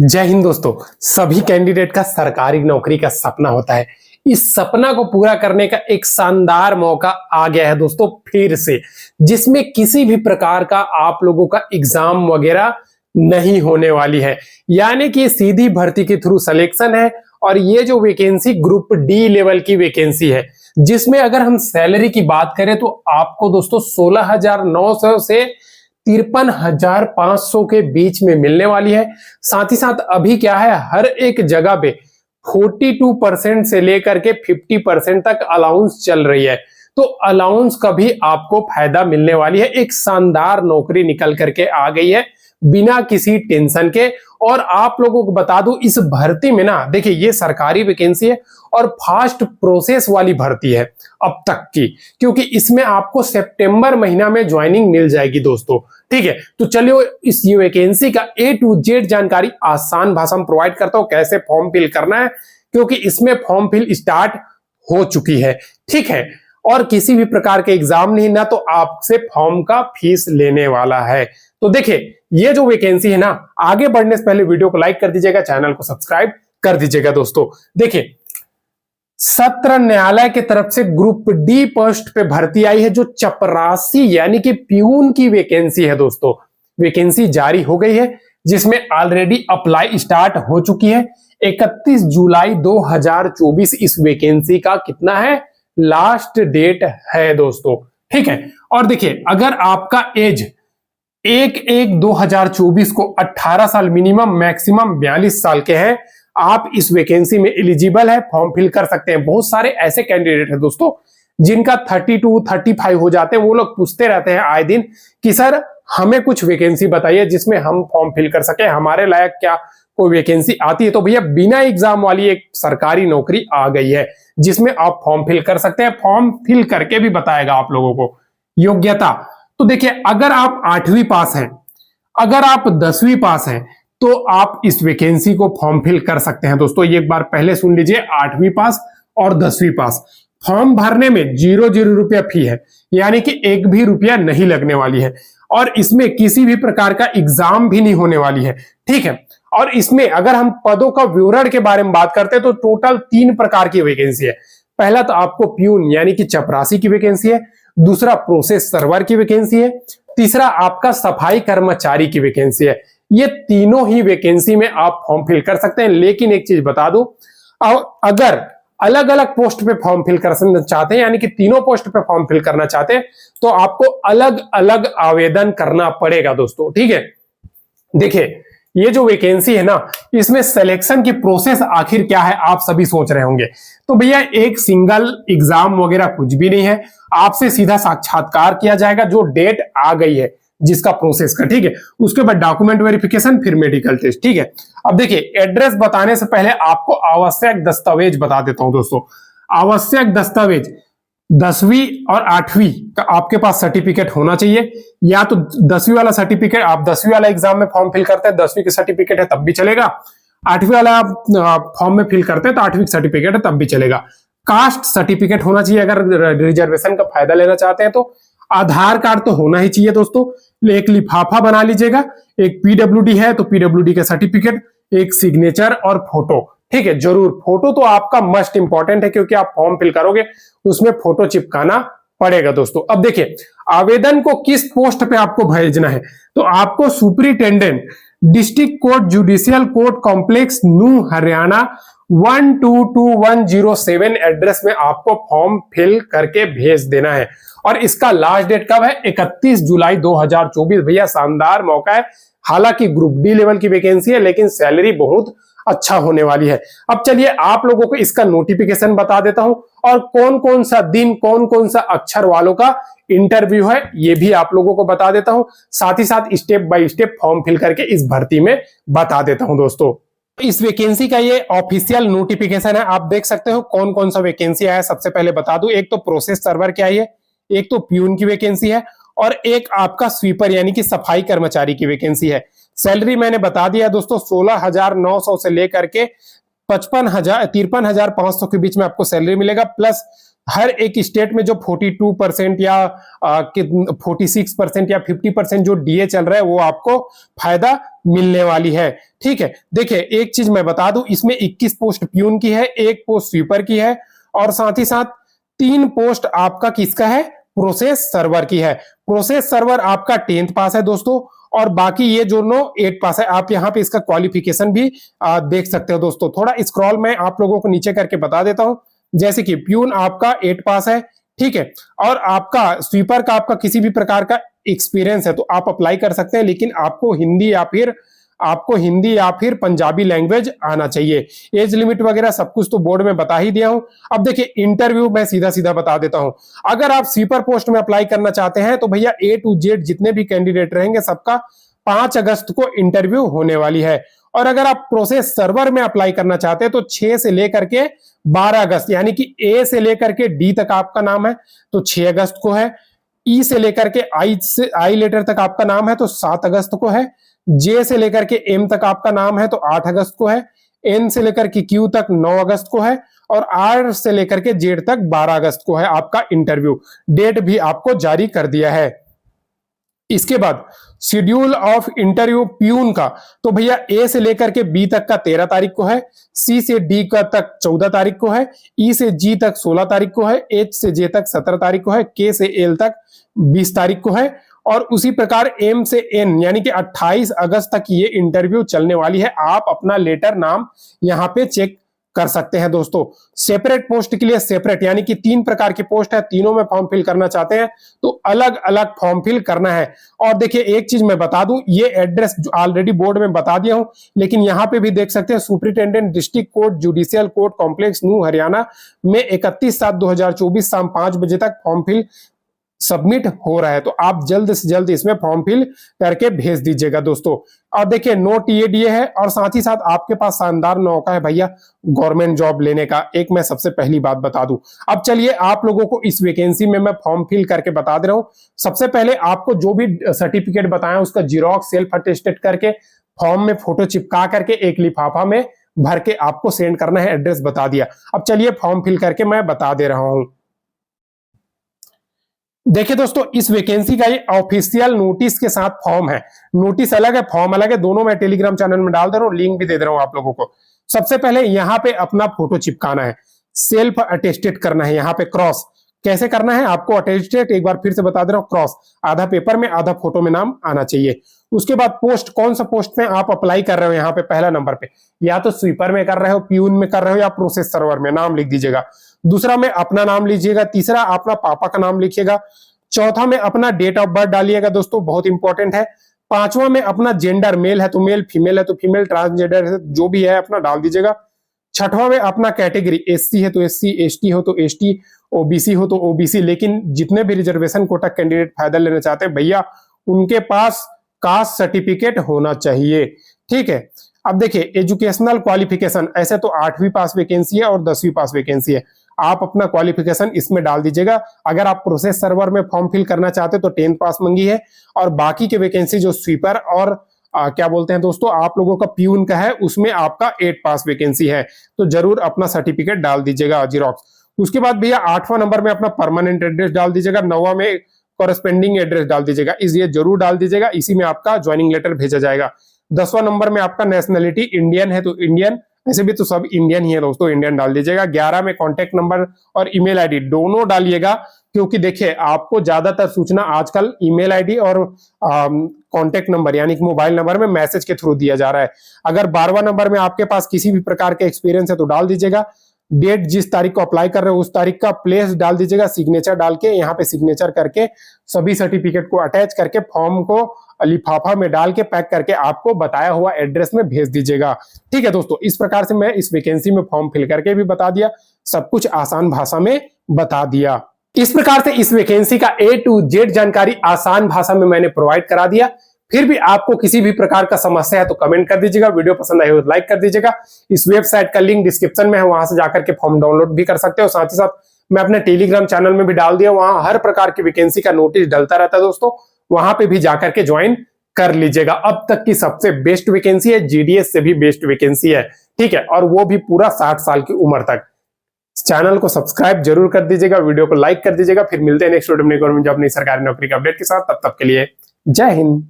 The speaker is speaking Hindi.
जय हिंद दोस्तों। सभी कैंडिडेट का सरकारी नौकरी का सपना होता है। इस सपना को पूरा करने का एक शानदार मौका आ गया है दोस्तों फिर से, जिसमें किसी भी प्रकार का आप लोगों का एग्जाम वगैरह नहीं होने वाली है। यानी कि सीधी भर्ती के थ्रू सिलेक्शन है। और ये जो वैकेंसी ग्रुप डी लेवल की वैकेंसी है, जिसमें अगर हम सैलरी की बात करें तो आपको दोस्तों 16,900 से 53,500 के बीच में मिलने वाली है। साथ ही साथ अभी क्या है, हर एक जगह पे 42% से लेकर के 50% तक अलाउंस चल रही है। तो अलाउंस का भी आपको फायदा मिलने वाली है। एक शानदार नौकरी निकल करके आ गई है बिना किसी टेंशन के। और आप लोगों को बता दूं, इस भर्ती में ना देखिए, ये सरकारी वैकेंसी है और फास्ट प्रोसेस वाली भर्ती है अब तक की, क्योंकि इसमें आपको सितंबर महीना में ज्वाइनिंग मिल जाएगी दोस्तों। ठीक है, तो चलिए इस वैकेंसी का A to Z जानकारी आसान भाषा में प्रोवाइड करता हूं, कैसे फॉर्म फिल करना है, क्योंकि इसमें फॉर्म फिल स्टार्ट हो चुकी है। ठीक है, और किसी भी प्रकार के एग्जाम नहीं, ना तो आपसे फॉर्म का फीस लेने वाला है। तो देखिए, ये जो वैकेंसी है ना, आगे बढ़ने से पहले वीडियो को लाइक कर दीजिएगा, चैनल को सब्सक्राइब कर दीजिएगा दोस्तों। देखिए, सत्र न्यायालय की तरफ से ग्रुप डी पोस्ट पे भर्ती आई है, जो चपरासी यानी कि प्यून की वैकेंसी है दोस्तों। वैकेंसी जारी हो गई है, जिसमें ऑलरेडी अप्लाई स्टार्ट हो चुकी है। 31 जुलाई 2024 इस वैकेंसी का कितना है, लास्ट डेट है दोस्तों। ठीक है, और देखिए, अगर आपका एज 1/1/2024 को 18 साल मिनिमम मैक्सिमम 42 साल के हैं, आप इस वैकेंसी में एलिजिबल है, फॉर्म फिल कर सकते हैं। बहुत सारे ऐसे कैंडिडेट हैं दोस्तों जिनका 32, 35 हो जाते हैं। वो लोग पूछते रहते हैं आए दिन कि सर हमें कुछ वैकेंसी बताइए जिसमें हम फॉर्म फिल कर सके, हमारे लायक क्या कोई वैकेंसी आती है। तो भैया, बिना एग्जाम वाली एक सरकारी नौकरी आ गई है, जिसमें आप फॉर्म फिल कर सकते हैं। फॉर्म फिल करके भी बताएगा आप लोगों को योग्यता। तो देखिए, अगर आप 8वीं पास हैं, अगर आप 10वीं पास हैं, तो आप इस वैकेंसी को फॉर्म फिल कर सकते हैं दोस्तों। ये एक बार पहले सुन लीजिए, 8वीं पास और 10वीं पास। फॉर्म भरने में 0 रुपया फी है, यानी कि 1 भी रुपया नहीं लगने वाली है। और इसमें किसी भी प्रकार का एग्जाम भी नहीं होने वाली है। ठीक है, और इसमें अगर हम पदों का विवरण के बारे में बात करते हैं तो टोटल 3 प्रकार की वैकेंसी है। पहला तो आपको प्यून यानी कि चपरासी की वैकेंसी है, दूसरा प्रोसेस सर्वर की वैकेंसी है, तीसरा आपका सफाई कर्मचारी की वैकेंसी है। ये तीनों ही वैकेंसी में आप फॉर्म फिल कर सकते हैं। लेकिन एक चीज बता दूं, अगर अलग अलग पोस्ट पे फॉर्म फिल करना चाहते हैं, यानी कि तीनों पोस्ट पे फॉर्म फिल करना चाहते हैं, तो आपको अलग अलग आवेदन करना पड़ेगा दोस्तों। ठीक है, देखिए, ये जो वैकेंसी है ना, इसमें सिलेक्शन की प्रोसेस आखिर क्या है, आप सभी सोच रहे होंगे। तो भैया, एक सिंगल एग्जाम वगैरह कुछ भी नहीं है, आपसे सीधा साक्षात्कार किया जाएगा, जो डेट आ गई है जिसका प्रोसेस का। ठीक है, उसके बाद डॉक्यूमेंट वेरिफिकेशन, फिर मेडिकल टेस्ट। ठीक है, अब देखिए, एड्रेस बताने से पहले आपको आवश्यक दस्तावेज बता देता हूं दोस्तों। आवश्यक दस्तावेज 10वीं और 8वीं का आपके पास सर्टिफिकेट होना चाहिए। या तो 10वीं वाला सर्टिफिकेट, आप 10वीं वाला एग्जाम में फॉर्म फिल करते हैं, 10वीं की सर्टिफिकेट है तब भी चलेगा। 8वीं वाला आप फॉर्म में फिल करते हैं तो 8वीं सर्टिफिकेट है तब भी चलेगा। कास्ट सर्टिफिकेट होना चाहिए, अगर रिजर्वेशन का फायदा लेना चाहते हैं तो। आधार कार्ड तो होना ही चाहिए दोस्तों। एक लिफाफा बना लीजिएगा, एक पीडब्ल्यूडी है तो पीडब्ल्यूडी का सर्टिफिकेट, एक सिग्नेचर और फोटो। ठीक है, जरूर फोटो तो आपका मस्ट इंपॉर्टेंट है, क्योंकि आप फॉर्म फिल करोगे उसमें फोटो चिपकाना पड़ेगा दोस्तों। अब देखिए, आवेदन को किस पोस्ट पे आपको भेजना है, तो आपको superintendent district court judicial court complex new Haryana 122107 address में आपको फॉर्म फिल करके भेज देना है। और इसका लास्ट डेट कब है, 31 जुलाई 2024। भैया, शानदार मौका है। हालांकि ग्रुप डी लेवल की वैकेंसी है, लेकिन सैलरी बहुत अच्छा होने वाली है। अब चलिए, आप लोगों को इसका नोटिफिकेशन बता देता हूं, और कौन कौन सा दिन, कौन कौन सा अक्षर वालों का इंटरव्यू है, ये भी आप लोगों को बता देता हूं। साथ ही साथ step by step form fill करके इस भर्ती में बता देता हूं दोस्तों। इस वैकेंसी का ये ऑफिशियल नोटिफिकेशन है, आप देख सकते हो कौन कौन सा वैकेंसी है। सबसे पहले बता दूं, एक तो प्रोसेस सर्वर की आई है, एक तो प्यून की वैकेंसी है, और एक आपका स्वीपर यानी कि सफाई कर्मचारी की वैकेंसी है। सैलरी मैंने बता दिया दोस्तों, 16,900 से लेकर के 53,500 के बीच में आपको सैलरी मिलेगा। प्लस हर एक स्टेट में जो 42% या 46% या 50% जो डीए चल रहा है, वो आपको फायदा मिलने वाली है। ठीक है, देखिए एक चीज मैं बता दूं, इसमें 21 पोस्ट प्यून की है, 1 पोस्ट स्वीपर की है और साथ ही साथ 3 पोस्ट आपका किसका है, प्रोसेस सर्वर की है। प्रोसेस सर्वर आपका 10th पास है दोस्तों, और बाकी ये दोनों 8 पास है। आप यहाँ पे इसका क्वालिफिकेशन भी देख सकते हो दोस्तों। थोड़ा स्क्रॉल मैं आप लोगों को नीचे करके बता देता हूं। जैसे कि प्यून आपका 8 पास है, ठीक है, और आपका स्वीपर का आपका किसी भी प्रकार का एक्सपीरियंस है तो आप अप्लाई कर सकते हैं, लेकिन आपको हिंदी या फिर पंजाबी लैंग्वेज आना चाहिए। एज लिमिट वगैरह सब कुछ तो बोर्ड में बता ही दिया हूं। अब देखिए इंटरव्यू मैं सीधा सीधा बता देता हूं। अगर आप स्वीपर पोस्ट में अप्लाई करना चाहते हैं तो भैया A to Z जितने भी कैंडिडेट रहेंगे सबका 5 अगस्त को इंटरव्यू होने वाली है। और अगर आप प्रोसेस सर्वर में अप्लाई करना चाहते हैं तो 6 से लेकर के 12 अगस्त, यानी कि A से लेकर के D तक आपका नाम है तो 6 अगस्त को है। E से लेकर के I लेटर तक आपका नाम है तो 7 अगस्त को है। J से लेकर के M तक आपका नाम है तो 8 अगस्त को है। N से लेकर के Q तक 9 अगस्त को है और R से लेकर के Z तक 12 अगस्त को है आपका इंटरव्यू। डेट भी आपको जारी कर दिया है। इसके बाद शेड्यूल ऑफ इंटरव्यू प्यून का तो भैया A से लेकर के B तक का 13 तारीख को है, C से D का तक 14 तारीख को है, E से G तक 16 तारीख को है, H से J तक 17 तारीख को है, K से L तक 20 तारीख को है और उसी प्रकार M से N यानी कि 28 अगस्त तक ये इंटरव्यू चलने वाली है। आप अपना लेटर नाम यहाँ पे चेक कर सकते हैं दोस्तों। सेपरेट पोस्ट के लिए सेपरेट, यानी कि 3 प्रकार की पोस्ट है, तीनों में फॉर्म फिल करना चाहते हैं तो अलग अलग फॉर्म फिल करना है। और देखिए एक चीज मैं बता दूं, ये एड्रेस जो ऑलरेडी बोर्ड में बता दिया हूं, लेकिन यहां पे भी देख सकते हैं superintendent district court judicial court complex new Haryana में 31/7/2024 शाम 5 बजे तक फॉर्म फिल सबमिट हो रहा है। तो आप जल्द से जल्द इसमें फॉर्म फिल करके भेज दीजिएगा दोस्तों। और देखिए नो TADA है और साथ ही साथ आपके पास शानदार मौका है भैया गवर्नमेंट जॉब लेने का। एक मैं सबसे पहली बात बता दूं। अब चलिए आप लोगों को इस वैकेंसी में मैं फॉर्म फिल करके बता दे रहा हूं। सबसे पहले आपको जो भी सर्टिफिकेट बताया उसका जीरोक्स सेल्फ अटेस्टेड करके फॉर्म में फोटो चिपका करके एक लिफाफा में भर के आपको सेंड करना है। एड्रेस बता दिया। अब चलिए फॉर्म फिल करके मैं बता दे रहा हूं। देखिए दोस्तों इस वैकेंसी का ये ऑफिशियल नोटिस के साथ फॉर्म है। नोटिस अलग है, फॉर्म अलग है, दोनों मैं टेलीग्राम चैनल में डाल दे रहा हूं, लिंक भी दे दे रहा हूं आप लोगों को। सबसे पहले यहां पे अपना फोटो चिपकाना है, सेल्फ अटेस्टेड करना है। यहां पे क्रॉस कैसे करना है आपको अटेस्टेड एक बार फिर से बता दे रहा हूं, क्रॉस आधा पेपर में आधा फोटो में नाम आना चाहिए। उसके बाद पोस्ट, कौन सा पोस्ट में आप अप्लाई कर रहे हो, यहाँ पे पहला नंबर पे या तो स्वीपर में कर रहे हो, प्यून में कर रहे हो या प्रोसेस सर्वर में, नाम लिख दीजिएगा। दूसरा में अपना नाम लीजिएगा, तीसरा अपना पापा का नाम लिखिएगा, चौथा में अपना डेट ऑफ बर्थ डालिएगा दोस्तों, बहुत इंपॉर्टेंट है। पांचवा में अपना जेंडर, मेल है तो मेल, फीमेल है तो फीमेल, ट्रांसजेंडर है जो भी है अपना डाल दीजिएगा। छठवां में अपना कैटेगरी, SC है तो SC, ST हो तो ST, OBC हो तो OBC। लेकिन जितने भी रिजर्वेशन कोटा कैंडिडेट फायदा लेना चाहते हैं भैया उनके पास कास्ट सर्टिफिकेट होना चाहिए। ठीक है, अब देखिए एजुकेशनल क्वालिफिकेशन, ऐसे तो 8वीं पास वैकेंसी है और 10वीं पास वैकेंसी है। आप अपना क्वालिफिकेशन इसमें डाल दीजिएगा। अगर आप प्रोसेस सर्वर में फॉर्म फिल करना चाहते तो 10th पास मंगी है और बाकी के वैकेंसी जो स्वीपर और क्या बोलते हैं दोस्तों आप लोगों का प्यून का है उसमें आपका 8 पास वैकेंसी है। तो जरूर अपना सर्टिफिकेट डाल दीजिएगा जीरोक्स। उसके बाद भैया 8वां नंबर में अपना परमानेंट एड्रेस डाल दीजिएगा, 9वां में कॉरेस्पेंडिंग एड्रेस डाल दीजिएगा, ये जरूर डाल दीजिएगा, इसी में आपका ज्वाइनिंग लेटर भेजा जाएगा। 10वां नंबर में आपका नेशनलिटी इंडियन है तो इंडियन, ऐसे भी तो सब इंडियन ही है दोस्तों, इंडियन डाल दीजिएगा। 11 में कॉन्टेक्ट नंबर और ईमेल आईडी दोनों डालिएगा, क्योंकि देखिए आपको ज्यादातर सूचना आजकल ईमेल आईडी और कॉन्टेक्ट नंबर यानी कि मोबाइल नंबर में मैसेज के थ्रू दिया जा रहा है। अगर 12वां नंबर में आपके पास किसी भी प्रकार का एक्सपीरियंस है तो डाल दीजिएगा। डेट जिस तारीख को अप्लाई कर रहे हो उस तारीख का प्लेस डाल दीजिएगा, सिग्नेचर डाल के यहाँ पे सिग्नेचर करके सभी सर्टिफिकेट को अटैच करके फॉर्म को लिफाफा में डाल के पैक करके आपको बताया हुआ एड्रेस में भेज दीजिएगा। ठीक है दोस्तों, इस प्रकार से मैं इस वैकेंसी में फॉर्म फिल करके भी बता दिया, सब कुछ आसान भाषा में बता दिया। इस प्रकार से इस वैकेंसी का A to Z जानकारी आसान भाषा में मैंने प्रोवाइड करा दिया। फिर भी आपको किसी भी प्रकार का समस्या है तो कमेंट कर दीजिएगा, वीडियो पसंद आई हो तो लाइक कर दीजिएगा। इस वेबसाइट का लिंक डिस्क्रिप्शन में है, वहां से जाकर के फॉर्म डाउनलोड भी कर सकते हो। साथ ही साथ मैं अपने टेलीग्राम चैनल में भी डाल दिया, वहां हर प्रकार की वैकेंसी का नोटिस डलता रहता है दोस्तों, वहां पे भी जाकर के ज्वाइन कर लीजिएगा। अब तक की सबसे बेस्ट वैकेंसी है, GDS से भी बेस्ट वैकेंसी है। ठीक है, और वो भी पूरा 60 साल की उम्र तक। चैनल को सब्सक्राइब जरूर कर दीजिएगा, वीडियो को लाइक कर दीजिएगा। फिर मिलते हैं नेक्स्ट वीडियो में गवर्नमेंट जॉब नई सरकारी नौकरी के अपडेट के साथ। तब तक के लिए जय हिंद।